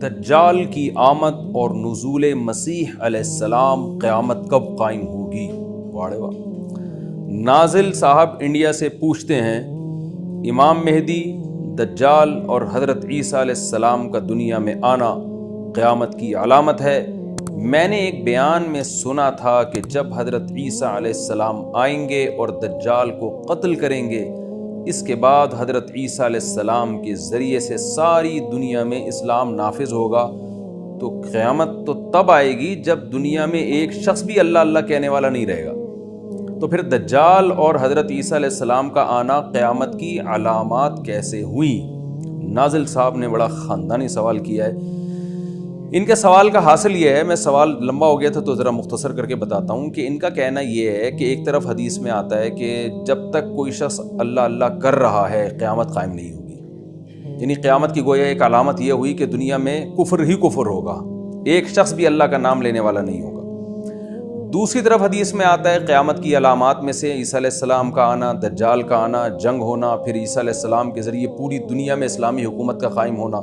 دجال کی آمد اور نزول مسیح علیہ السلام، قیامت کب قائم ہوگی؟ واڑے واہ۔ نازل صاحب انڈیا سے پوچھتے ہیں، امام مہدی، دجال اور حضرت عیسیٰ علیہ السلام کا دنیا میں آنا قیامت کی علامت ہے۔ میں نے ایک بیان میں سنا تھا کہ جب حضرت عیسیٰ علیہ السلام آئیں گے اور دجال کو قتل کریں گے، اس کے بعد حضرت عیسیٰ علیہ السلام کے ذریعے سے ساری دنیا میں اسلام نافذ ہوگا۔ تو قیامت تو تب آئے گی جب دنیا میں ایک شخص بھی اللہ اللہ کہنے والا نہیں رہے گا۔ تو پھر دجال اور حضرت عیسیٰ علیہ السلام کا آنا قیامت کی علامات کیسے ہوئیں؟ نازل صاحب نے بڑا خاندانی سوال کیا ہے۔ ان کے سوال کا حاصل یہ ہے، میں سوال لمبا ہو گیا تھا تو ذرا مختصر کر کے بتاتا ہوں کہ ان کا کہنا یہ ہے کہ ایک طرف حدیث میں آتا ہے کہ جب تک کوئی شخص اللہ اللہ کر رہا ہے قیامت قائم نہیں ہوگی، یعنی قیامت کی گویا ایک علامت یہ ہوئی کہ دنیا میں کفر ہی کفر ہوگا، ایک شخص بھی اللہ کا نام لینے والا نہیں ہوگا۔ دوسری طرف حدیث میں آتا ہے قیامت کی علامات میں سے عیسیٰ علیہ السلام کا آنا، دجال کا آنا، جنگ ہونا، پھر عیسیٰ علیہ السلام کے ذریعے پوری دنیا میں اسلامی حکومت کا قائم ہونا۔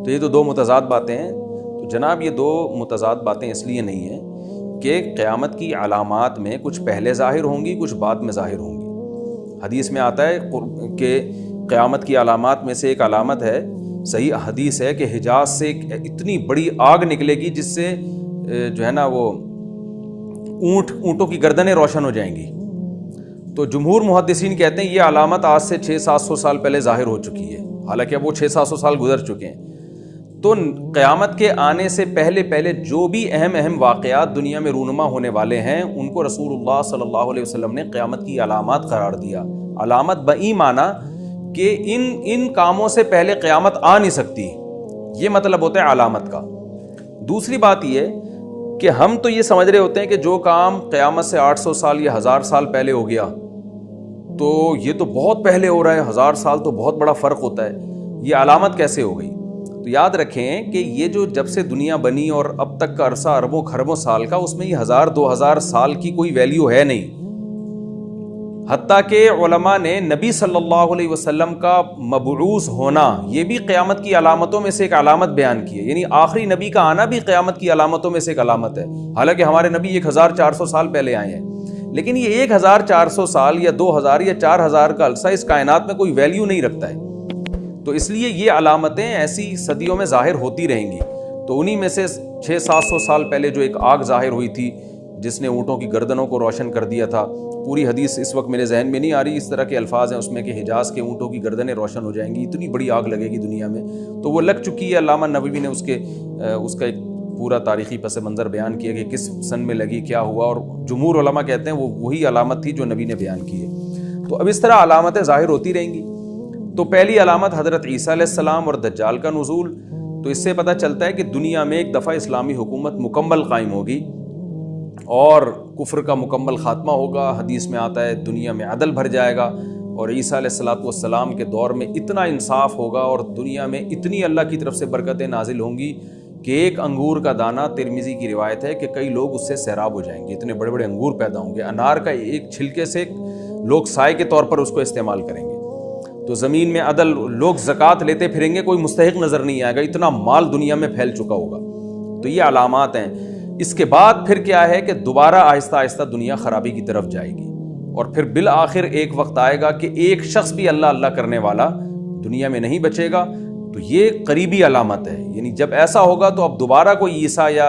تو یہ تو دو متضاد باتیں ہیں۔ تو جناب یہ دو متضاد باتیں اس لیے نہیں ہیں کہ قیامت کی علامات میں کچھ پہلے ظاہر ہوں گی، کچھ بعد میں ظاہر ہوں گی۔ حدیث میں آتا ہے کہ قیامت کی علامات میں سے ایک علامت ہے، صحیح حدیث ہے کہ حجاز سے اتنی بڑی آگ نکلے گی جس سے جو ہے نا وہ اونٹوں کی گردنیں روشن ہو جائیں گی۔ تو جمہور محدثین کہتے ہیں یہ علامت آج سے 600-700 سال پہلے ظاہر ہو چکی ہے، حالانکہ اب وہ 600-700 سال گزر چکے ہیں۔ تو قیامت کے آنے سے پہلے جو بھی اہم واقعات دنیا میں رونما ہونے والے ہیں ان کو رسول اللہ صلی اللہ علیہ وسلم نے قیامت کی علامات قرار دیا۔ علامت بئی معنی کہ ان کاموں سے پہلے قیامت آ نہیں سکتی، یہ مطلب ہوتا ہے علامت کا۔ دوسری بات یہ کہ ہم تو یہ سمجھ رہے ہوتے ہیں کہ جو کام قیامت سے 800 سال یا 1000 سال پہلے ہو گیا تو یہ تو بہت پہلے ہو رہا ہے، 1000 سال تو بہت بڑا فرق ہوتا ہے، یہ علامت کیسے ہو گئی؟ تو یاد رکھیں کہ یہ جو جب سے دنیا بنی اور اب تک کا عرصہ اربوں خربوں سال کا، اس میں یہ 1000-2000 سال کی کوئی ویلیو ہے نہیں۔ حتیٰ کہ علماء نے نبی صلی اللہ علیہ وسلم کا مبعوث ہونا یہ بھی قیامت کی علامتوں میں سے ایک علامت بیان کی ہے، یعنی آخری نبی کا آنا بھی قیامت کی علامتوں میں سے ایک علامت ہے۔ حالانکہ ہمارے نبی 1400 سال پہلے آئے ہیں، لیکن یہ 1400 سال یا 2000 یا 4000 کا عرصہ اس کائنات میں کوئی ویلیو نہیں رکھتا ہے۔ تو اس لیے یہ علامتیں ایسی صدیوں میں ظاہر ہوتی رہیں گی۔ تو انہی میں سے 600-700 سال پہلے جو ایک آگ ظاہر ہوئی تھی جس نے اونٹوں کی گردنوں کو روشن کر دیا تھا، پوری حدیث اس وقت میرے ذہن میں نہیں آ رہی، اس طرح کے الفاظ ہیں اس میں کہ حجاز کے اونٹوں کی گردنیں روشن ہو جائیں گی، اتنی بڑی آگ لگے گی دنیا میں۔ تو وہ لگ چکی ہے، علامہ نووی نے اس کا ایک پورا تاریخی پس منظر بیان کیا کہ کس سن میں لگی، کیا ہوا، اور جمہور علماء کہتے ہیں وہ وہی علامت تھی جو نبی نے بیان کی ہے۔ تو اب اس طرح علامتیں ظاہر ہوتی رہیں گی۔ تو پہلی علامت حضرت عیسیٰ علیہ السلام اور دجال کا نزول۔ تو اس سے پتہ چلتا ہے کہ دنیا میں ایک دفعہ اسلامی حکومت مکمل قائم ہوگی اور کفر کا مکمل خاتمہ ہوگا۔ حدیث میں آتا ہے دنیا میں عدل بھر جائے گا اور عیسیٰ علیہ السلام کے دور میں اتنا انصاف ہوگا اور دنیا میں اتنی اللہ کی طرف سے برکتیں نازل ہوں گی کہ ایک انگور کا دانہ، ترمذی کی روایت ہے کہ کئی لوگ اس سے سیراب ہو جائیں گے، اتنے بڑے بڑے انگور پیدا ہوں گے۔ انار کا ایک چھلکے سے لوگ سائے کے طور پر اس کو استعمال کریں گے۔ تو زمین میں عدل، لوگ زکوٰۃ لیتے پھریں گے، کوئی مستحق نظر نہیں آئے گا، اتنا مال دنیا میں پھیل چکا ہوگا۔ تو یہ علامات ہیں۔ اس کے بعد پھر کیا ہے کہ دوبارہ آہستہ آہستہ دنیا خرابی کی طرف جائے گی اور پھر بالآخر ایک وقت آئے گا کہ ایک شخص بھی اللہ اللہ کرنے والا دنیا میں نہیں بچے گا۔ تو یہ قریبی علامت ہے، یعنی جب ایسا ہوگا تو اب دوبارہ کوئی عیسیٰ یا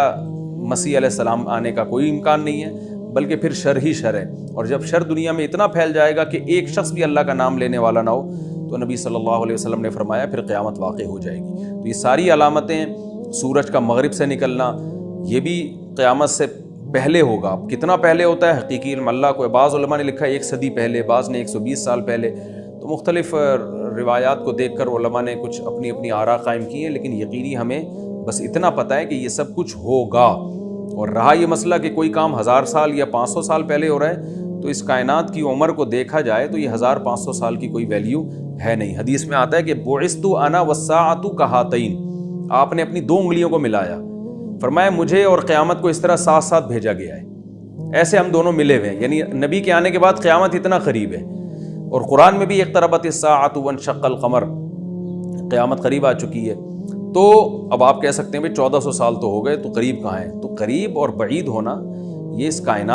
مسیح علیہ السلام آنے کا کوئی امکان نہیں ہے، بلکہ پھر شر ہی شر ہے۔ اور جب شر دنیا میں اتنا پھیل جائے گا کہ ایک شخص بھی اللہ کا نام لینے والا نہ ہو، تو نبی صلی اللہ علیہ وسلم نے فرمایا پھر قیامت واقع ہو جائے گی۔ تو یہ ساری علامتیں، سورج کا مغرب سے نکلنا، یہ بھی قیامت سے پہلے ہوگا۔ اب کتنا پہلے ہوتا ہے حقیقی علم اللہ کو، بعض علماء نے لکھا 1 صدی پہلے، بعض نے 120 سال پہلے۔ تو مختلف روایات کو دیکھ کر علماء نے کچھ اپنی آراء قائم کی ہیں، لیکن یقینی ہمیں بس اتنا پتہ ہے کہ یہ سب کچھ ہوگا۔ اور رہا یہ مسئلہ کہ کوئی کام 1000 سال یا 500 سال پہلے ہو رہا ہے، تو اس کائنات کی عمر کو دیکھا جائے تو یہ 1500 سال کی کوئی ویلیو ہے نہیں۔ حدیث میں آتا ہے کہ بعثت انا والساعۃ کہاتین، آپ نے اپنی 2 انگلیوں کو ملایا، فرمایا مجھے اور قیامت کو اس طرح ساتھ ساتھ بھیجا گیا ہے، ایسے ہم دونوں ملے ہوئے ہیں، یعنی نبی کے آنے کے بعد قیامت اتنا قریب ہے۔ اور قرآن میں بھی اقتربت الساعۃ وانشق القمر، قیامت قریب آ چکی ہے۔ تو اب آپ کہہ سکتے ہیں بھائی 1400 سال تو ہو گئے، تو قریب کہاں ہے؟ تو قریب اور بعید ہونا یہ اس کائنات